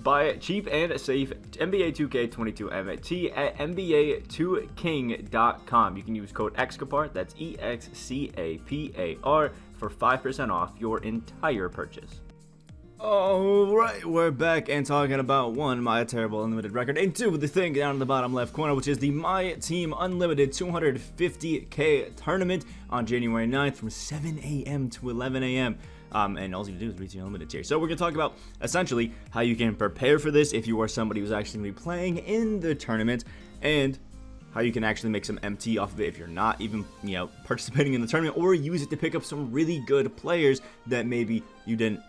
Buy cheap and safe NBA 2K22 MT at NBA2king.com. You can use code Excapar, that's EXCAPAR, for 5% off your entire purchase. Alright, we're back and talking about one, my terrible unlimited record, and two, the thing down in the bottom left corner, which is the My Team Unlimited 250k Tournament on January 9th from 7 a.m. to 11 a.m. And all you do is reach your unlimited tier. So we're going to talk about essentially how you can prepare for this if you are somebody who's actually going to be playing in the tournament, and how you can actually make some MT off of it if you're not even, participating in the tournament, or use it to pick up some really good players that maybe you didn't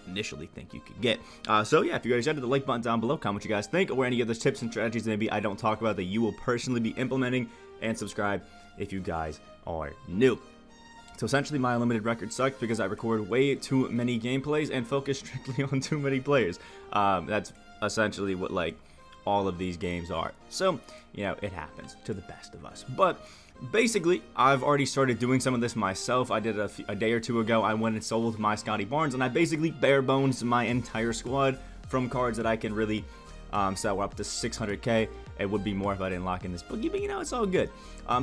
initially think you could get. So yeah, if you guys hit the like button down below, comment what you guys think, or any other tips and strategies maybe I don't talk about that you will personally be implementing, and subscribe if you guys are new. So essentially my unlimited record sucks because I record way too many gameplays and focus strictly on too many players. That's essentially what all of these games are. So, it happens to the best of us. But basically, I've already started doing some of this myself. I did a day or two ago. I went and sold my Scotty Barnes, and I basically bare bones my entire squad from cards that I can really sell. We're up to 600k. It would be more if I didn't lock in this boogie, but it's all good.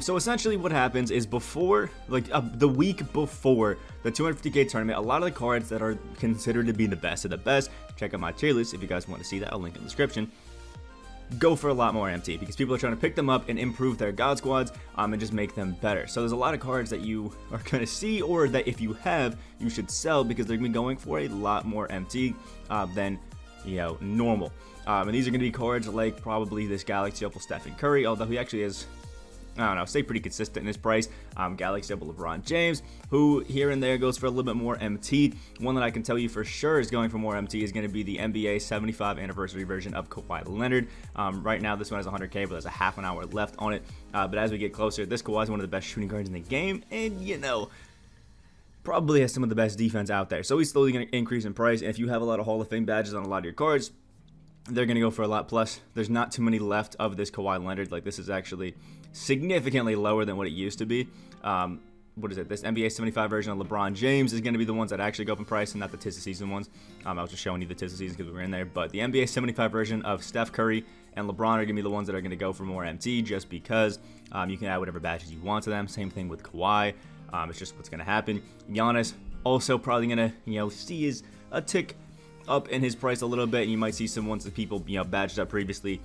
So essentially what happens is before, the week before the 250k tournament, a lot of the cards that are considered to be the best of the best, check out my tier list if you guys want to see that. I'll link in the description. Go for a lot more MT because people are trying to pick them up and improve their god squads and just make them better. So there's a lot of cards that you are going to see, or that if you have, you should sell because they're going to be going for a lot more MT than normal. And these are going to be cards like probably this Galaxy Opal Stephen Curry, although he actually is, I don't know, stay pretty consistent in his price. Galaxy Opal LeBron James, who here and there goes for a little bit more MT. One that I can tell you for sure is going for more MT is going to be the NBA 75 anniversary version of Kawhi Leonard. Right now this one has 100k, but there's a half an hour left on it. But as we get closer, this Kawhi is one of the best shooting guards in the game, and probably has some of the best defense out there. So he's slowly going to increase in price, and if you have a lot of Hall of Fame badges on a lot of your cards, they're going to go for a lot. Plus, there's not too many left of this Kawhi Leonard. This is actually significantly lower than what it used to be. What is it? This NBA 75 version of LeBron James is going to be the ones that actually go up in price, and not the tis of season ones. I was just showing you the tis of season because we were in there. But the NBA 75 version of Steph Curry and LeBron are going to be the ones that are going to go for more MT, just because you can add whatever badges you want to them. Same thing with Kawhi. It's just what's going to happen. Giannis also probably going to see is a tick up in his price a little bit. You might see some ones that people badged up previously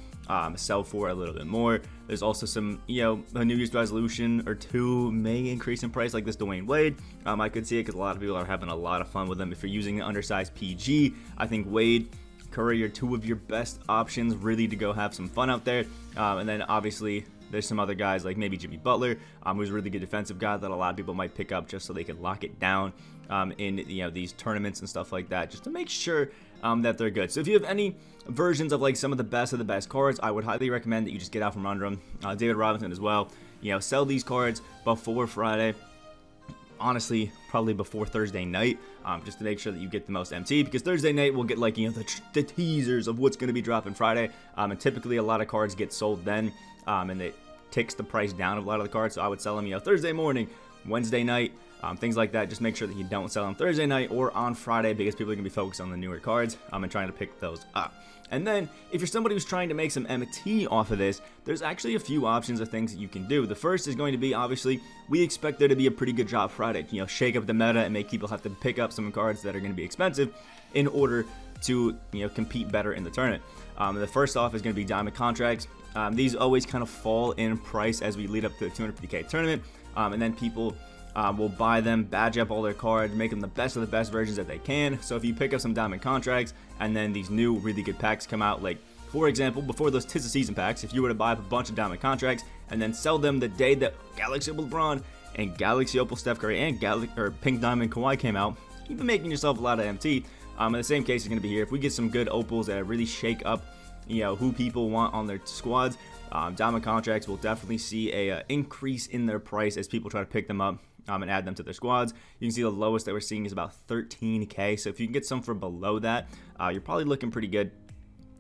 sell for a little bit more. There's also some a New Year's resolution or two may increase in price, like this Dwayne Wade. I could see it because a lot of people are having a lot of fun with them. If you're using an undersized PG, I think Wade, Curry are two of your best options really to go have some fun out there. And then obviously there's some other guys like maybe Jimmy Butler, who's a really good defensive guy that a lot of people might pick up just so they can lock it down in these tournaments and stuff like that, just to make sure that they're good. So if you have any versions of some of the best cards, I would highly recommend that you just get out from under them. David Robinson as well. Sell these cards before Friday. Honestly, probably before Thursday night, just to make sure that you get the most MT, because Thursday night we'll get the teasers of what's going to be dropping Friday, and typically a lot of cards get sold then, and it takes the price down of a lot of the cards. So I would sell them Thursday morning, Wednesday night, things like that. Just make sure that you don't sell on Thursday night or on Friday, because people are going to be focused on the newer cards and trying to pick those up. And then if you're somebody who's trying to make some MT off of this, there's actually a few options of things that you can do. The first is going to be, obviously, we expect there to be a pretty good drop Friday. Shake up the meta and make people have to pick up some cards that are going to be expensive in order to compete better in the tournament. The first off is going to be diamond contracts. These always kind of fall in price as we lead up to the 250k tournament, and then people will buy them, badge up all their cards, make them the best of the best versions that they can. So if you pick up some diamond contracts and then these new really good packs come out, like for example before those tis of season packs, if you were to buy up a bunch of diamond contracts and then sell them the day that Galaxy Opal LeBron and Galaxy Opal Steph Curry and Pink Diamond Kawhi came out, you've been making yourself a lot of MT. In the same case is going to be here. If we get some good opals that really shake up who people want on their squads, diamond contracts will definitely see a increase in their price as people try to pick them up and add them to their squads. You can see the lowest that we're seeing is about 13k. So if you can get some for below that, you're probably looking pretty good.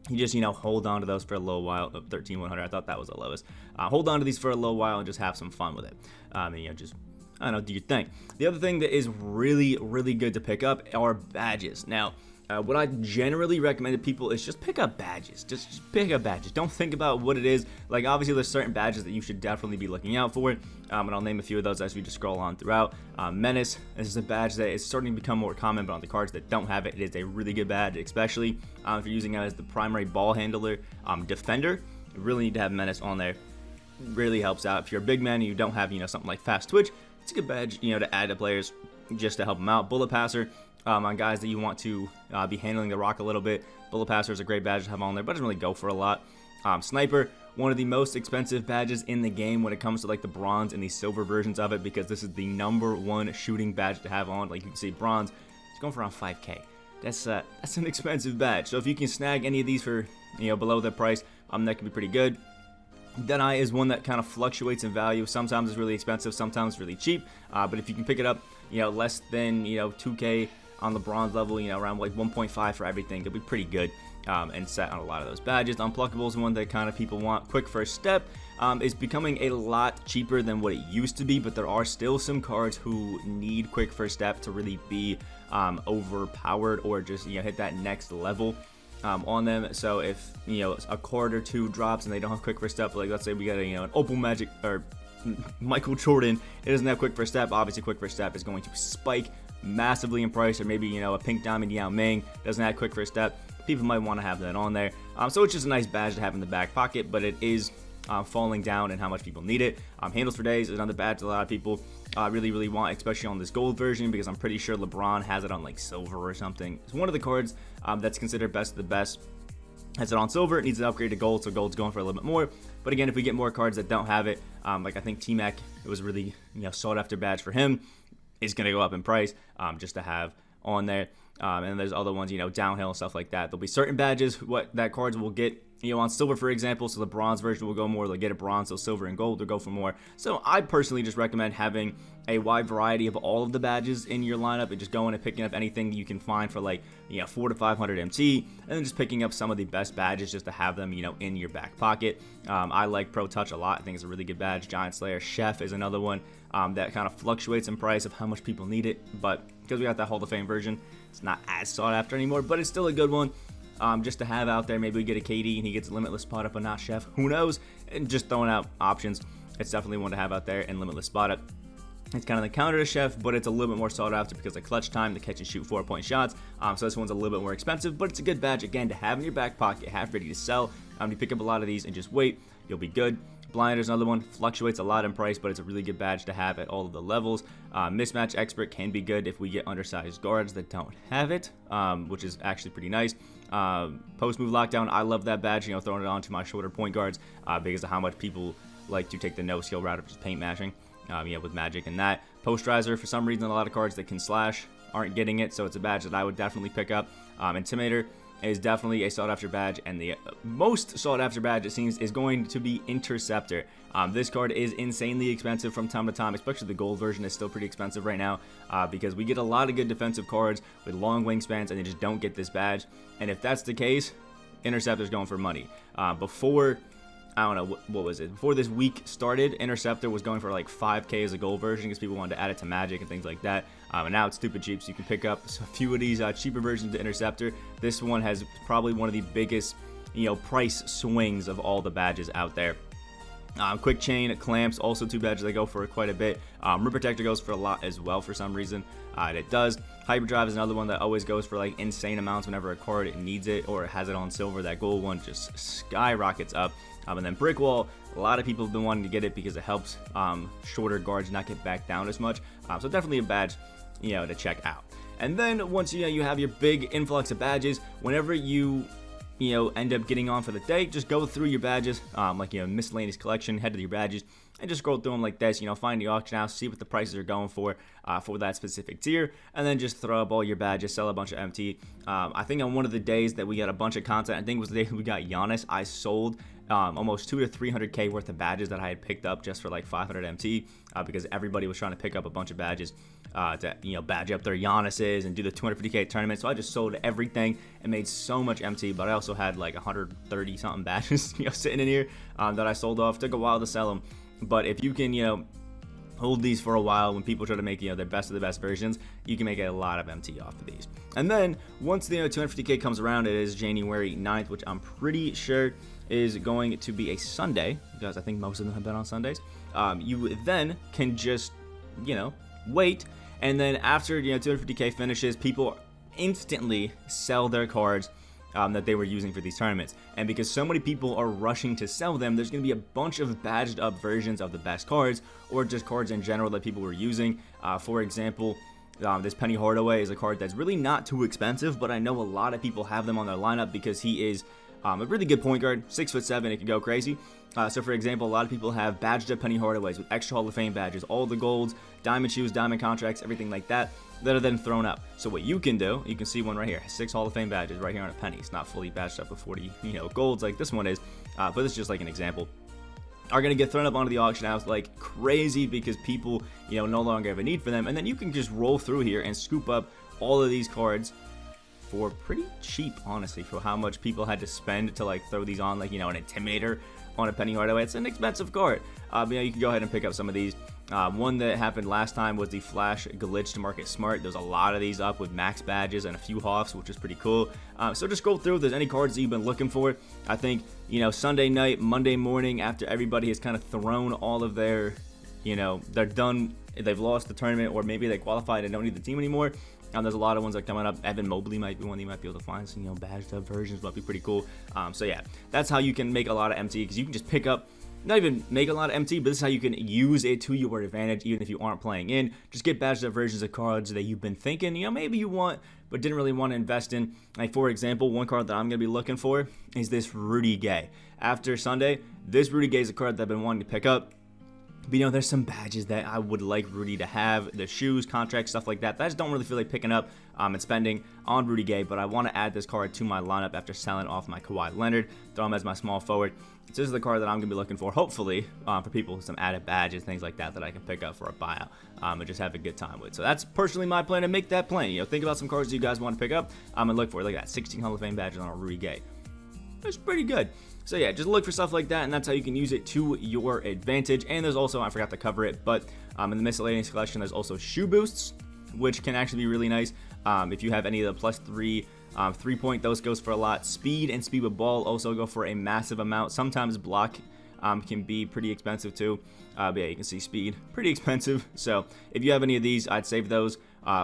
You just hold on to those for a little while. 13,100, I thought that was the lowest. Hold on to these for a little while and just have some fun with it. And just I don't know, do your thing. The other thing that is really, really good to pick up are badges. Now, What I generally recommend to people is just pick up badges. Just pick up badges. Don't think about what it is. Like, obviously, there's certain badges that you should definitely be looking out for. And I'll name a few of those as we just scroll on throughout. Menace. This is a badge that is starting to become more common, but on the cards that don't have it, it is a really good badge, especially if you're using it as the primary ball handler. Defender, you really need to have Menace on there. Really helps out. If you're a big man and you don't have, something like Fast Twitch, it's a good badge, to add to players just to help them out. Bullet Passer. On guys that you want to be handling the rock a little bit. Bullet Passer is a great badge to have on there, but doesn't really go for a lot. Sniper, one of the most expensive badges in the game when it comes to like the bronze and the silver versions of it, because this is the #1 shooting badge to have on. Like you can see, bronze, it's going for around 5K. That's an expensive badge. So if you can snag any of these for below the price, that can be pretty good. Deadeye is one that kind of fluctuates in value. Sometimes it's really expensive, sometimes it's really cheap. But if you can pick it up, less than 2K. On the bronze level, around like 1.5 for everything, it'll be pretty good and set on a lot of those badges. Unpluckable is one that kind of people want. Quick First Step is becoming a lot cheaper than what it used to be, but there are still some cards who need Quick First Step to really be overpowered or just hit that next level on them. So if a card or two drops and they don't have Quick First Step, like let's say we got an Opal Magic or Michael Jordan, it doesn't have Quick First Step. Obviously, Quick First Step is going to spike massively in price. Or maybe a Pink Diamond Yao Ming doesn't have Quick First Step. People might want to have that on there. So it's just a nice badge to have in the back pocket, but it is falling down in how much people need it. Handles for Days is another badge that a lot of people really want, especially on this gold version, because I'm pretty sure LeBron has it on like silver or something. It's one of the cards that's considered best of the best. Has it on silver, it needs to upgrade to gold, so gold's going for a little bit more. But again, if we get more cards that don't have it, like I think T-Mac, it was a really sought after badge for him, is going to go up in price just to have on there. And there's other ones, downhill and stuff like that. There'll be certain badges that cards will get, on silver, for example. So the bronze version will go more. They'll get a bronze, so silver and gold will go for more. So I personally just recommend having a wide variety of all of the badges in your lineup and just going and picking up anything you can find for like 400 to 500 MT, and then just picking up some of the best badges just to have them in your back pocket. I like Pro Touch a lot. I think it's a really good badge. Giant Slayer Chef is another one that kind of fluctuates in price of how much people need it, but because we got that Hall of Fame version, it's not as sought after anymore, but it's still a good one just to have out there. Maybe we get a KD and he gets a Limitless Spot Up, but not Chef, who knows. And just throwing out options, it's definitely one to have out there. And Limitless Spot Up, it's kind of the counter to Chef, but it's a little bit more sought after because of clutch time, the catch and shoot 4-point shots. So this one's a little bit more expensive, but it's a good badge again to have in your back pocket, have ready to sell. You pick up a lot of these and just wait, you'll be good. Blinder's another one, fluctuates a lot in price, but it's a really good badge to have at all of the levels. Mismatch Expert can be good if we get undersized guards that don't have it, which is actually pretty nice. Post Move Lockdown, I love that badge, throwing it on to my shorter point guards because of how much people like to take the no skill route of just paint mashing, with Magic and that. Posterizer, for some reason, a lot of cards that can slash aren't getting it, so it's a badge that I would definitely pick up. Intimidator is definitely a sought after badge, and the most sought after badge, it seems, is going to be Interceptor. This card is insanely expensive from time to time, especially the gold version is still pretty expensive right now because we get a lot of good defensive cards with long wingspans and they just don't get this badge. And if that's the case, Interceptor's going for money. Before, I don't know, what was it? Before this week started, Interceptor was going for like 5K as a gold version because people wanted to add it to Magic and things like that. And now it's stupid cheap, so you can pick up a few of these cheaper versions of Interceptor. This one has probably one of the biggest, price swings of all the badges out there. Quick Chain, Clamps, also two badges that go for quite a bit. Root Protector goes for a lot as well for some reason. It does. Hyperdrive is another one that always goes for like insane amounts whenever a card needs it or it has it on silver. That gold one just skyrockets up. And then Brick Wall, a lot of people have been wanting to get it because it helps shorter guards not get back down as much. So definitely a badge, to check out. And then once you have your big influx of badges, whenever you end up getting on for the day, just go through your badges, like miscellaneous collection, head to your badges, and just scroll through them like this. Find the auction house, see what the prices are going for that specific tier, and then just throw up all your badges, sell a bunch of MT. I think on one of the days that we got a bunch of content, I think it was the day we got Giannis, I sold almost 200 to 300k worth of badges that I had picked up just for like 500 MT because everybody was trying to pick up a bunch of badges to badge up their Giannis's and do the 250k tournament. So I just sold everything and made so much MT, but I also had like 130 something badges sitting in here that I sold off. Took a while to sell them, but if you can hold these for a while. When people try to make, their best of the best versions, you can make a lot of MT off of these. And then once the 250k comes around, it is January 9th, which I'm pretty sure is going to be a Sunday, because I think most of them have been on Sundays. You then can just, wait, and then after 250k finishes, people instantly sell their cards that they were using for these tournaments. And because so many people are rushing to sell them, there's going to be a bunch of badged up versions of the best cards, or just cards in general that people were using. For example, this Penny Hardaway is a card that's really not too expensive, but I know a lot of people have them on their lineup because he is a really good point guard, 6'7", it can go crazy. So for example, a lot of people have badged up Penny Hardaways with extra Hall of Fame badges, all the golds, diamond shoes, diamond contracts, everything like that are then thrown up. So what you can do, you can see one right here, 6 Hall of Fame badges right here on a penny. It's not fully badged up with 40, golds like this one is, but this is just like an example. Are going to get thrown up onto the auction house like crazy because people, no longer have a need for them. And then you can just roll through here and scoop up all of these cards for pretty cheap, honestly, for how much people had to spend to like throw these on, like, an Intimidator on a Penny Hardaway. It's an expensive card. You can go ahead and pick up some of these. One that happened last time was the Flash Glitch to Market Smart. There's a lot of these up with max badges and a few Hoffs, which is pretty cool. So just scroll through if there's any cards that you've been looking for. I think, Sunday night, Monday morning, after everybody has kind of thrown all of their, they're done, they've lost the tournament, or maybe they qualified and don't need the team anymore. There's a lot of ones that are coming up. Evan Mobley might be one that you might be able to find. Some, badged up versions might be pretty cool. So yeah, that's how you can make a lot of MT, because you can just pick up, not even make a lot of MT, but this is how you can use it to your advantage, even if you aren't playing in. Just get badged up versions of cards that you've been thinking, maybe you want, but didn't really want to invest in. Like, for example, one card that I'm going to be looking for is this Rudy Gay. After Sunday, this Rudy Gay is a card that I've been wanting to pick up. But there's some badges that I would like Rudy to have, the shoes, contracts, stuff like that. I just don't really feel like picking up and spending on Rudy Gay, but I want to add this card to my lineup after selling off my Kawhi Leonard, throw him as my small forward. So this is the card that I'm going to be looking for, hopefully, for people with some added badges, things like that I can pick up for a buyout and just have a good time with. So that's personally my plan, to make that plan. Think about some cards that you guys want to pick up and look for. Look at that, 16 Hall of Fame badges on a Rudy Gay. That's pretty good. So yeah, just look for stuff like that, and that's how you can use it to your advantage. And there's also, I forgot to cover it, but in the miscellaneous collection, there's also shoe boosts, which can actually be really nice. If you have any of the +3 3-point, those goes for a lot. Speed and speed with ball also go for a massive amount. Sometimes block can be pretty expensive too. But yeah, you can see speed, pretty expensive. So if you have any of these, I'd save those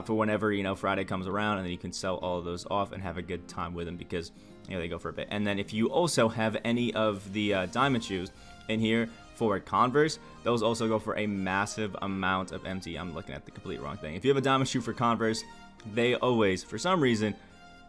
for whenever, Friday comes around, and then you can sell all of those off and have a good time with them, because they go for a bit. And then if you also have any of the diamond shoes in here for Converse, those also go for a massive amount of MT. I'm looking at the complete wrong thing. If you have a diamond shoe for Converse, they always, for some reason,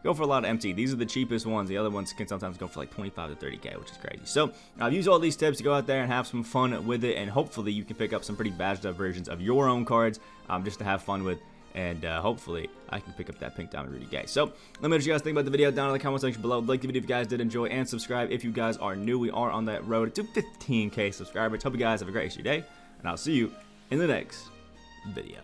go for a lot of MT. These are the cheapest ones. The other ones can sometimes go for like 25 to 30k, which is crazy. So use all these tips to go out there and have some fun with it, and hopefully you can pick up some pretty badged up versions of your own cards just to have fun with. And hopefully I can pick up that pink diamond Rudy Gay. So let me know what you guys think about the video down in the comment section below. Like the video if you guys did enjoy, and subscribe if you guys are new. We are on that road to 15k subscribers. Hope you guys have a great rest of your day, and I'll see you in the next video.